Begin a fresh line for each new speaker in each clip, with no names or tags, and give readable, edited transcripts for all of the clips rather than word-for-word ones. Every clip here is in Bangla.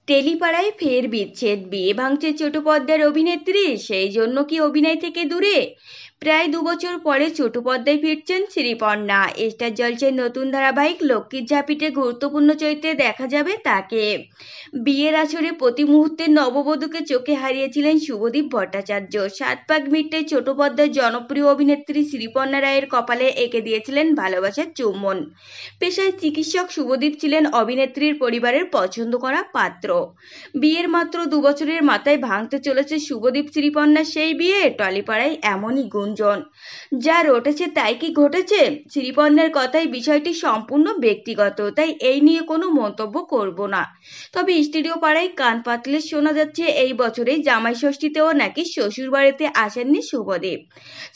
টেলিপাড়ায় ফের বিচ্ছেদ, বিয়ে ভাঙছে ছোট পর্দার অভিনেত্রী, সেই জন্য কি অভিনয় থেকে দূরে? প্রায় 2 বছর পরে ছোট পর্দায় ফিরছেন শ্রীপর্ণা। স্টার জলসের নতুন ধারাবাহিক লক্ষ্মীর ঝাঁপিতে গুরুত্বপূর্ণ চরিত্রে দেখা যাবে তাকে। বিয়ের আসরে প্রতি মুহূর্তে নববধূকে চোখে হারিয়েছিলেন শুভদীপ ভট্টাচার্য। 7 পাক মিটে ছোট পর্দার জনপ্রিয় অভিনেত্রী শ্রীপর্ণা রায়ের কপালে এঁকে দিয়েছিলেন ভালোবাসার চুম্বন। পেশায় চিকিৎসক শুভদীপ ছিলেন অভিনেত্রীর পরিবারের পছন্দ করা পাত্র। বিয়ের মাত্র 2 বছরের মাথায় ভাঙতে চলেছে শুভদীপ শ্রীপর্ণার সেই বিয়ে। টলিপাড়ায় এমনই গুঞ্জন, যা রটেছে তাই কি ঘটেছে? শ্রীপর্ণার কথায় বিষয়টি সম্পূর্ণ ব্যক্তিগত, তাই এই নিয়ে কোনো মন্তব্য করব না। তবে স্টুডিও পাড়ায় কান পাতলে শোনা যাচ্ছে এই বছরেই জামাই ষষ্ঠীতেও নাকি শ্বশুর বাড়িতে আসেননি শুভদীপ।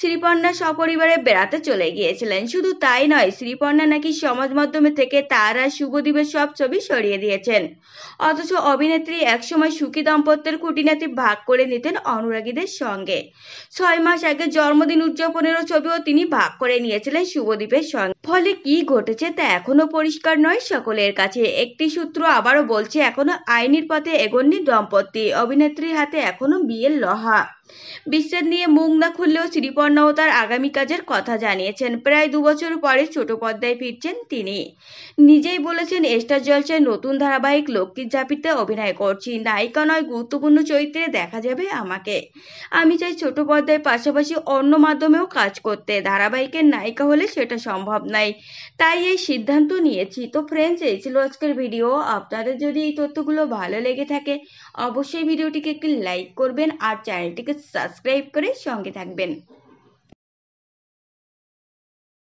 শ্রীপর্ণা সপরিবারে বেড়াতে চলে গিয়েছিলেন। শুধু তাই নয়, শ্রীপর্ণা নাকি সমাজ মাধ্যমে থেকে তার আর শুভদীপের সব ছবি সরিয়ে দিয়েছেন। অথচ অভিনেত্রী একসময় সুখী দাম্পত্যের খুঁটিনাটি ভাগ করে নিতেন অনুরাগীদের সঙ্গে। 6 মাস আগে জন্মদিন উদযাপনেরও ছবিও তিনি ভাগ করে নিয়েছিলেন শুভদীপের সঙ্গে। ফলে কি ঘটেছে তা এখনো পরিষ্কার নয় সকলের কাছে। একটি সূত্র আবারও বলছে, এখনো আইনের পথে এগোননি দম্পতি। অভিনেত্রীর হাতে এখনো বিয়ের লহা। বিচ্ছেদ নিয়ে মুখ না খুললেও শ্রীপর্ণাও তার আগামী কাজের কথা জানিয়েছেন। প্রায় 2 বছর পরে ছোট পর্দায় ফিরছেন তিনি। নিজেই বলেছেন, স্টার জলসায় নতুন ধারাবাহিক লক্ষ্মীর ঝাঁপিতে অভিনয় করছি। নায়িকা নয়, গুরুত্বপূর্ণ চরিত্রে দেখা যাবে আমাকে। আমি চাই ছোট পর্দায় পাশাপাশি অন্য মাধ্যমেও কাজ করতে। ধারাবাহিকের নায়িকা হলে সেটা সম্ভব নয়, তাই এই সিদ্ধান্ত নিয়েছি। তো ফ্রেন্ডস, এই ছিল আজকের ভিডিও। আপনাদের যদি এই তথ্যগুলো ভালো লেগে থাকে অবশ্যই ভিডিওটিকে একটি লাইক করবেন আর চ্যানেলটিকে সাবস্ক্রাইব করে সঙ্গে থাকবেন।